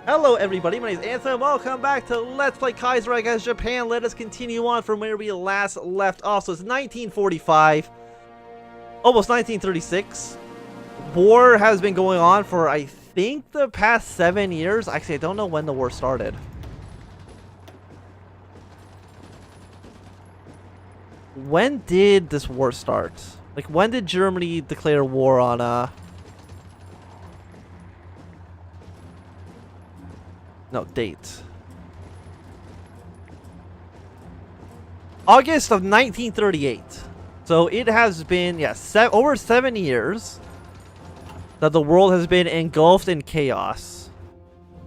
Hello everybody, my name is Anthony. Welcome back to Let's Play Kaiserreich as Japan. Let us continue on from where we last left off. So it's 1945, almost 1936. War has been going on for, I think, the past 7 years. Actually, I don't know when the war started. When did this war start? Like, when did Germany declare war on, no, date. August of 1938. So it has been, over 7 years that the world has been engulfed in chaos.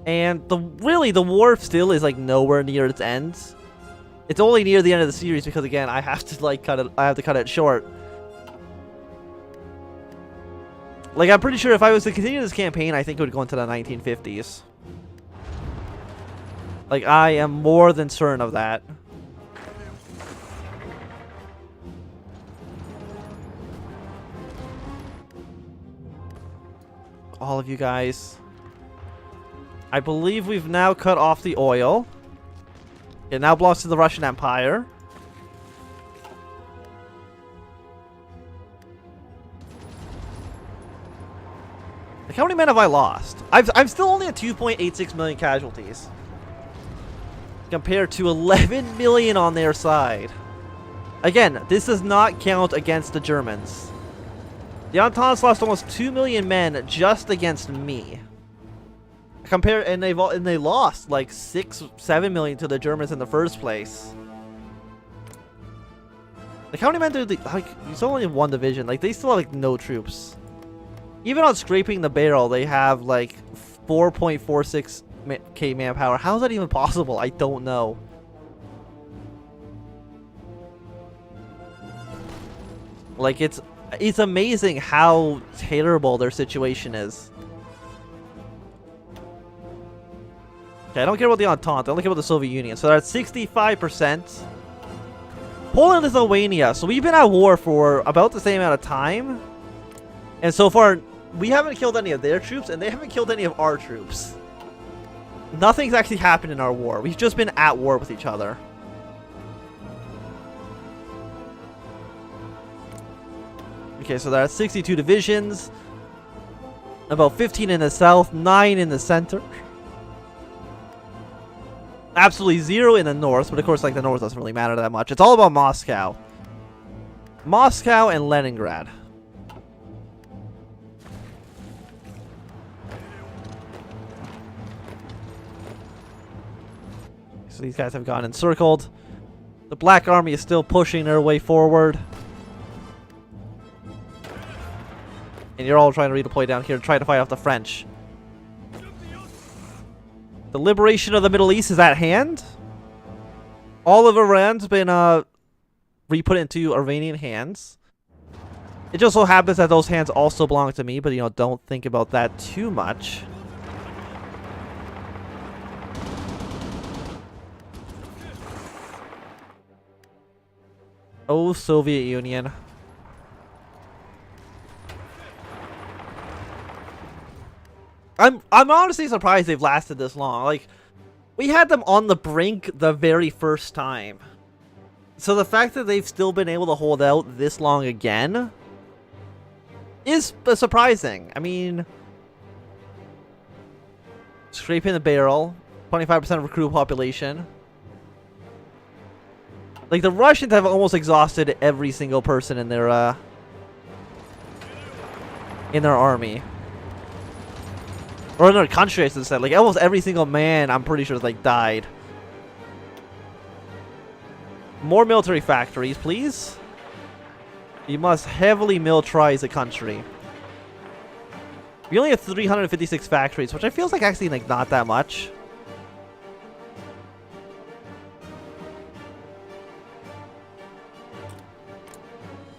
And really, the war still is like nowhere near its end. It's only near the end of the series because, again, I have to cut it short. Like, I'm pretty sure if I was to continue this campaign, I think it would go into the 1950s. Like, I am more than certain of that. All of you guys. I believe we've now cut off the oil. It now belongs to the Russian Empire. Like, how many men have I lost? I'm still only at 2.86 million casualties, compared to 11 million on their side. Again, this does not count against the Germans. The Entente's lost almost 2 million men just against me. And they lost like 6-7 million to the Germans in the first place. Like, how many men do they, like, it's only one division. Like, they still have like no troops. Even on scraping the barrel, they have like 4.46k manpower. How is that even possible? I don't know. Like, it's amazing how terrible their situation is. Okay, I don't care about the Entente. I only care about the Soviet Union. So they're at 65%. Poland and Lithuania. So we've been at war for about the same amount of time. And so far, we haven't killed any of their troops, and they haven't killed any of our troops. Nothing's actually happened in our war. We've just been at war with each other. Okay, so there are 62 divisions. About 15 in the south, 9 in the center. Absolutely 0 in the north, but of course, like, the north doesn't really matter that much. It's all about Moscow. Moscow and Leningrad. So these guys have gone encircled. The Black Army is still pushing their way forward. And you're all trying to redeploy down here to try to fight off the French. The liberation of the Middle East is at hand. All of Iran's been re-put into Iranian hands. It just so happens that those hands also belong to me, but, you know, don't think about that too much. Oh, Soviet Union. I'm honestly surprised they've lasted this long. Like, we had them on the brink the very first time. So the fact that they've still been able to hold out this long again is surprising. I mean, scraping the barrel, 25% of recruit population. Like, the Russians have almost exhausted every single person in their army. Or in their country, I should say. Like, almost every single man, I'm pretty sure, like, died. More military factories, please. You must heavily militarize the country. We only have 356 factories, which I feel like actually, like, not that much.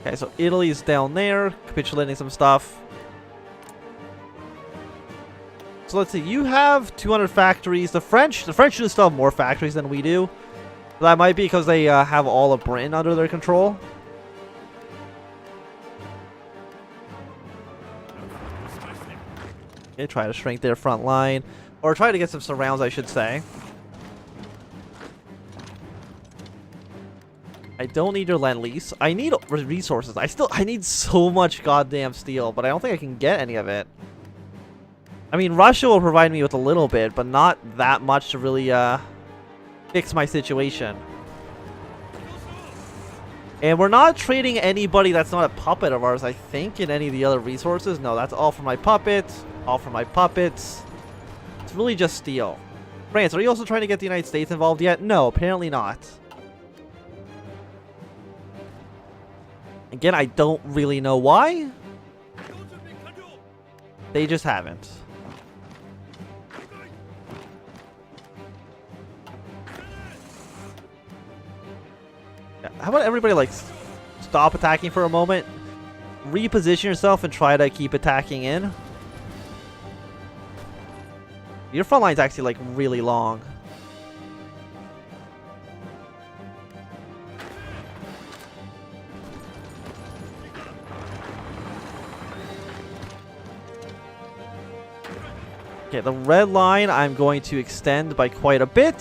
Okay, so Italy's down there, capitulating some stuff. So let's see, you have 200 factories. The French should still have more factories than we do. But that might be because they have all of Britain under their control. Okay, try to shrink their front line. Or try to get some surrounds, I should say. I don't need your Lend-Lease. I need resources. I need so much goddamn steel, but I don't think I can get any of it. I mean, Russia will provide me with a little bit, but not that much to really, fix my situation. And we're not trading anybody that's not a puppet of ours, I think, in any of the other resources. No, that's all for my puppets. All for my puppets. It's really just steel. France, are you also trying to get the United States involved yet? No, apparently not. Again, I don't really know why. They just haven't. Yeah, how about everybody, like, stop attacking for a moment? Reposition yourself and try to keep attacking in. Your front line's actually, like, really long. Okay, the red line I'm going to extend by quite a bit.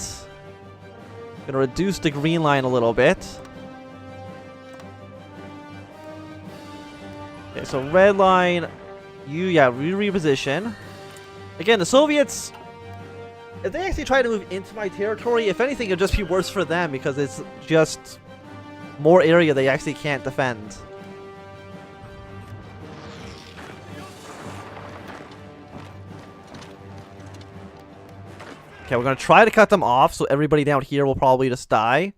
I'm going to reduce the green line a little bit. Okay, so red line, reposition. Again, the Soviets, if they actually try to move into my territory, if anything, it'll just be worse for them because it's just more area they actually can't defend. Okay, we're going to try to cut them off, so everybody down here will probably just die.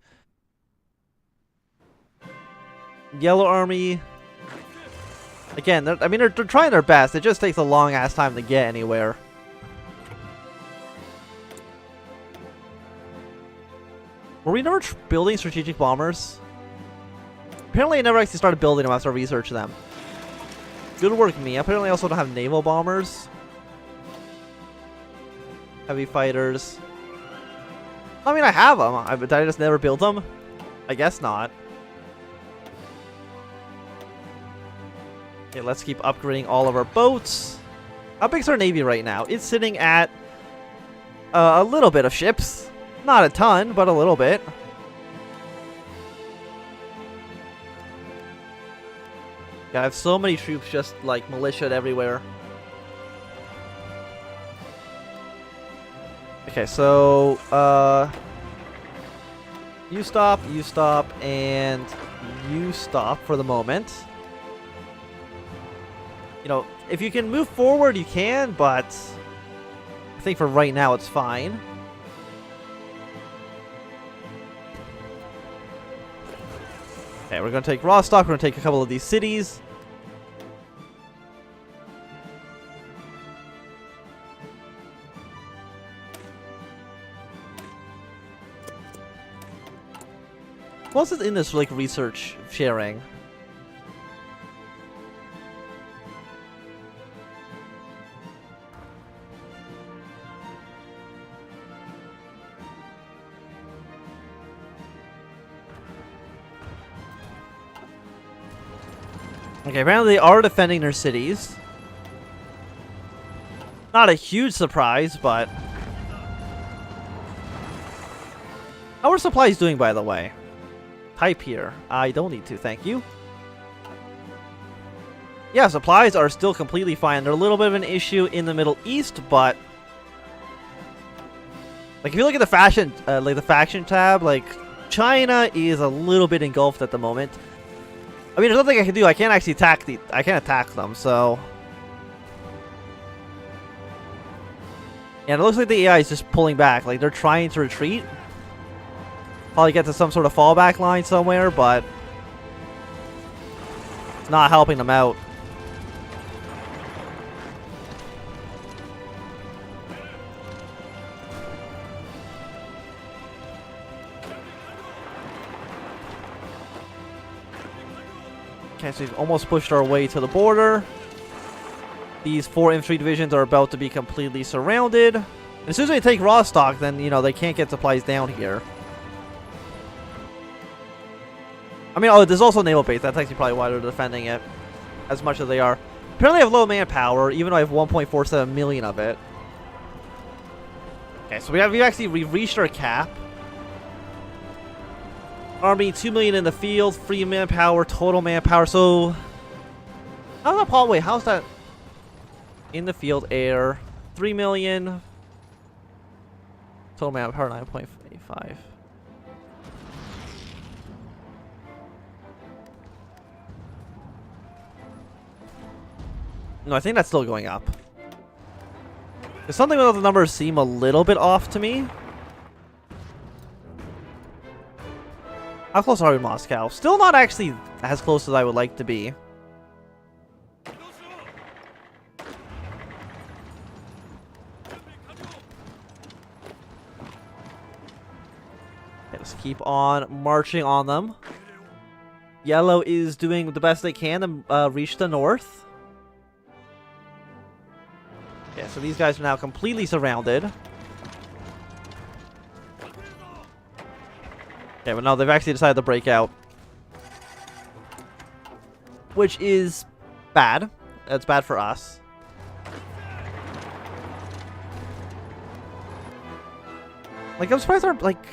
Yellow Army. Again, they're trying their best. It just takes a long-ass time to get anywhere. Were we never building strategic bombers? Apparently I never actually started building them after I researched them. Good work, me. Apparently I also don't have naval bombers. Heavy fighters. I mean, I have them. Did I just never build them? I guess not. Okay, let's keep upgrading all of our boats. How big's our navy right now? It's sitting at a little bit of ships. Not a ton, but a little bit. Yeah, I have so many troops just like militiaed everywhere. Okay, so, you stop, and you stop for the moment. You know, if you can move forward, you can, but I think for right now it's fine. Okay, we're going to take Rostock, we're going to take a couple of these cities. What's it in this, like, research sharing? Okay, apparently they are defending their cities. Not a huge surprise, but... How are supplies doing, by the way? Type here. I don't need to, thank you. Yeah, supplies are still completely fine. They're a little bit of an issue in the Middle East, but... Like, if you look at the faction tab, like, China is a little bit engulfed at the moment. I mean, there's nothing I can do. I can't actually attack them, so... Yeah, it looks like the AI is just pulling back. Like, they're trying to retreat. Probably get to some sort of fallback line somewhere, but... It's not helping them out. Okay, so we've almost pushed our way to the border. These 4 infantry divisions are about to be completely surrounded. And as soon as they take Rostock, then, you know, they can't get supplies down here. I mean, oh, there's also a naval base. That's actually probably why they're defending it as much as they are. Apparently I have low manpower, even though I have 1.47 million of it. Okay, so we've reached our cap. Army 2 million in the field, free manpower, total manpower. So how's that, Paul? Wait, how's that in the field? Air 3 million, total manpower 9.85. No, I think that's still going up. There's something about the numbers seem a little bit off to me. How close are we to Moscow? Still not actually as close as I would like to be. Okay, let's keep on marching on them. Yellow is doing the best they can to reach the north. Yeah, so these guys are now completely surrounded. Okay, but no, they've actually decided to break out. Which is bad. That's bad for us. Like, I'm surprised our, like,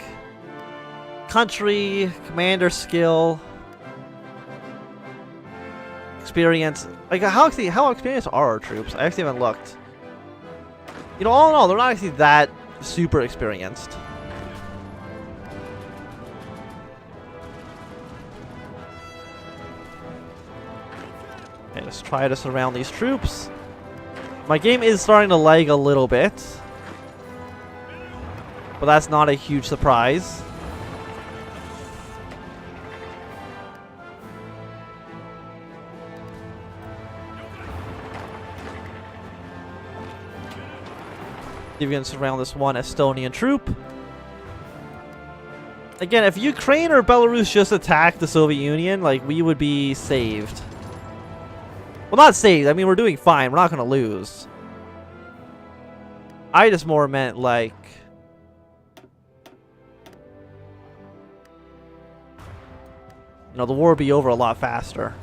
country, commander skill, experience. Like, how experienced are our troops? I actually haven't looked. You know, all in all, they're not actually that super experienced. Okay, let's try to surround these troops. My game is starting to lag a little bit, but that's not a huge surprise. You can surround this one Estonian troop. Again, if Ukraine or Belarus just attacked the Soviet Union, like, we would be saved. Well, not saved. I mean, we're doing fine. We're not going to lose. I just more meant, like, you know, the war would be over a lot faster.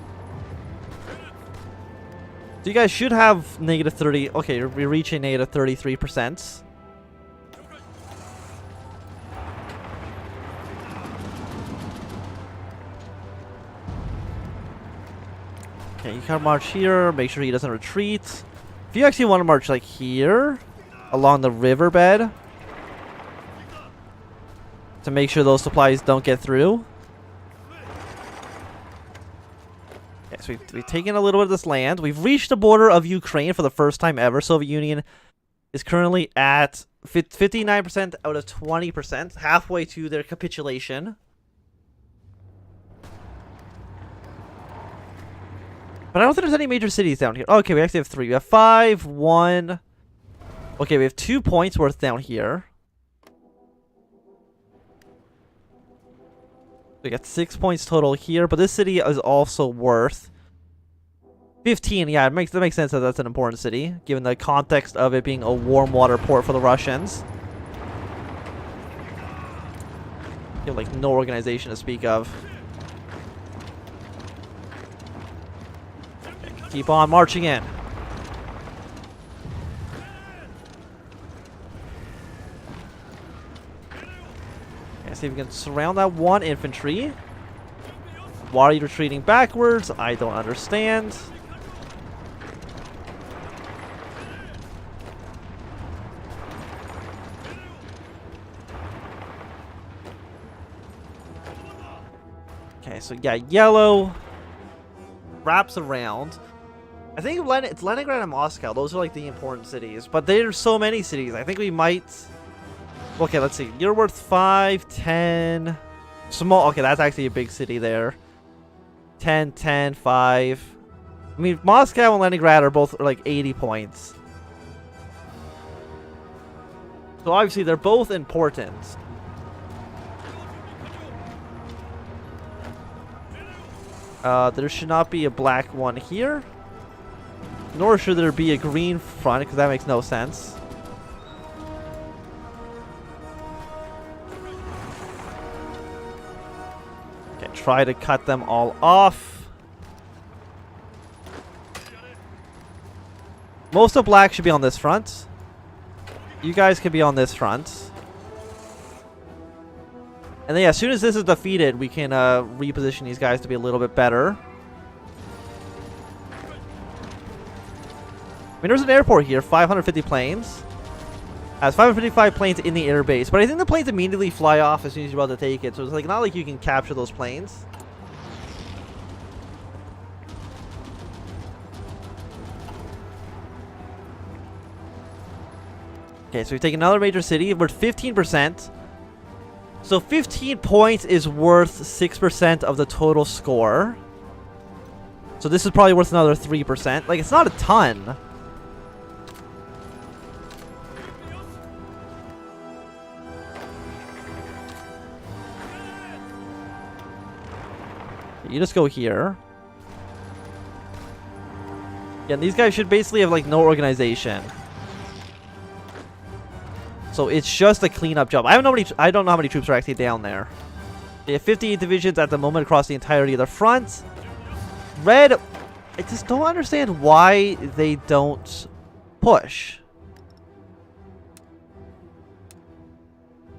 So you guys should have negative 30. Okay, we're reaching negative 33%. Okay, you can march here. Make sure he doesn't retreat. If you actually want to march like here, along the riverbed, to make sure those supplies don't get through. So we've taken a little bit of this land. We've reached the border of Ukraine for the first time ever. Soviet Union is currently at 59% out of 20%, halfway to their capitulation. But I don't think there's any major cities down here. Okay, we actually have 3. We have 5, 1. Okay, we have 2 points worth down here. We got 6 points total here, but this city is also worth 15. Yeah, that makes sense that that's an important city, given the context of it being a warm water port for the Russians. You have, like, no organization to speak of. Keep on marching in. See if we can surround that one infantry. Why are you retreating backwards? I don't understand. Okay, so yeah, yellow wraps around. I think it's Leningrad and Moscow. Those are like the important cities. But there's so many cities. I think we might... Okay, let's see. You're worth 5, 10. Small. Okay, that's actually a big city there. 10, 10, 5. I mean, Moscow and Leningrad are both like 80 points. So obviously they're both important. There should not be a black one here. Nor should there be a green front, because that makes no sense. Okay, try to cut them all off. Most of black should be on this front. You guys can be on this front. And then, yeah, as soon as this is defeated, we can reposition these guys to be a little bit better. I mean, there's an airport here, 550 planes. Has 555 planes in the air base, but I think the planes immediately fly off as soon as you're about to take it, so it's like not like you can capture those planes. Okay, so we take another major city. We're 15%. So 15 points is worth 6% of the total score. So this is probably worth another 3%. Like, it's not a ton. You just go here. Yeah, and these guys should basically have, like, no organization. So it's just a cleanup job. I don't know how many troops are actually down there. They have 58 divisions at the moment across the entirety of the front. Red, I just don't understand why they don't push.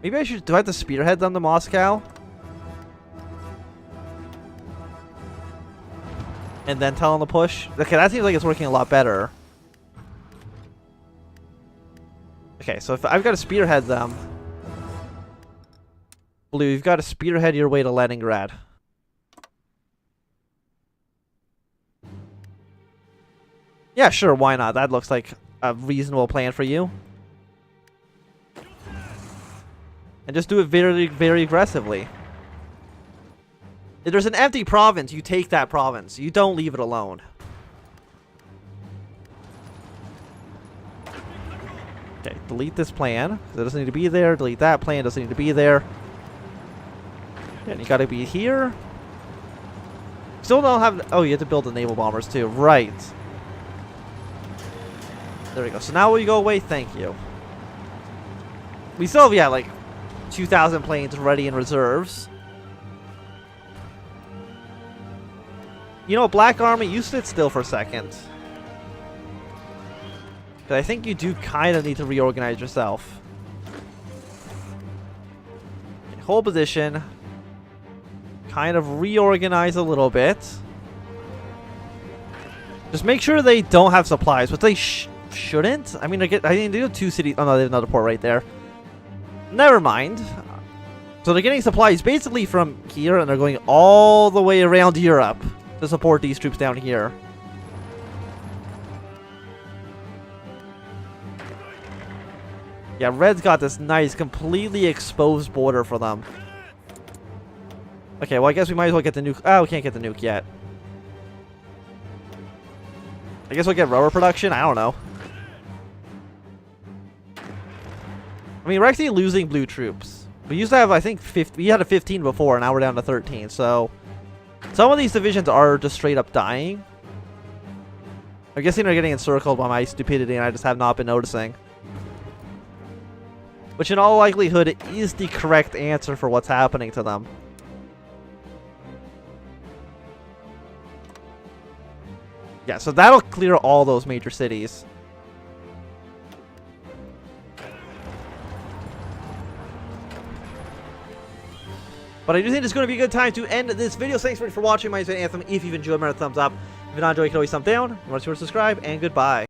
Maybe I should... Do I have to spearhead them to Moscow? And then tell them to push? Okay, that seems like it's working a lot better. Okay, so if I've got to spearhead them. Blue, you've got to spearhead your way to Leningrad. Yeah, sure, why not? That looks like a reasonable plan for you. And just do it very, very aggressively. If there's an empty province, you take that province. You don't leave it alone. Okay, delete this plan. It doesn't need to be there. Delete that plan. Doesn't need to be there. And you gotta be here. Still don't have... Oh, you have to build the naval bombers too. Right. There we go. So now will you go away? Thank you. We still have, yeah, like 2,000 planes ready in reserves. You know, Black Army, you sit still for a second. But I think you do kind of need to reorganize yourself. Okay, hold position. Kind of reorganize a little bit. Just make sure they don't have supplies, but they shouldn't. I mean, I think they do 2 cities. Oh no, they have another port right there. Never mind. So they're getting supplies basically from here, and they're going all the way around Europe to support these troops down here. Yeah, Red's got this nice, completely exposed border for them. Okay, well, I guess we might as well get the nuke. Oh, we can't get the nuke yet. I guess we'll get rubber production? I don't know. I mean, we're actually losing blue troops. We used to have, I think, 50, we had a 15 before, now we're down to 13, so... Some of these divisions are just straight up dying. I'm guessing they're getting encircled by my stupidity, and I just have not been noticing. Which in all likelihood is the correct answer for what's happening to them. Yeah, so that'll clear all those major cities. But I do think it's going to be a good time to end this video. Thanks for watching. My name is Anthem. If you've enjoyed, remember to thumbs up. If you not enjoyed, you can always thumb down. Remember to subscribe, and goodbye.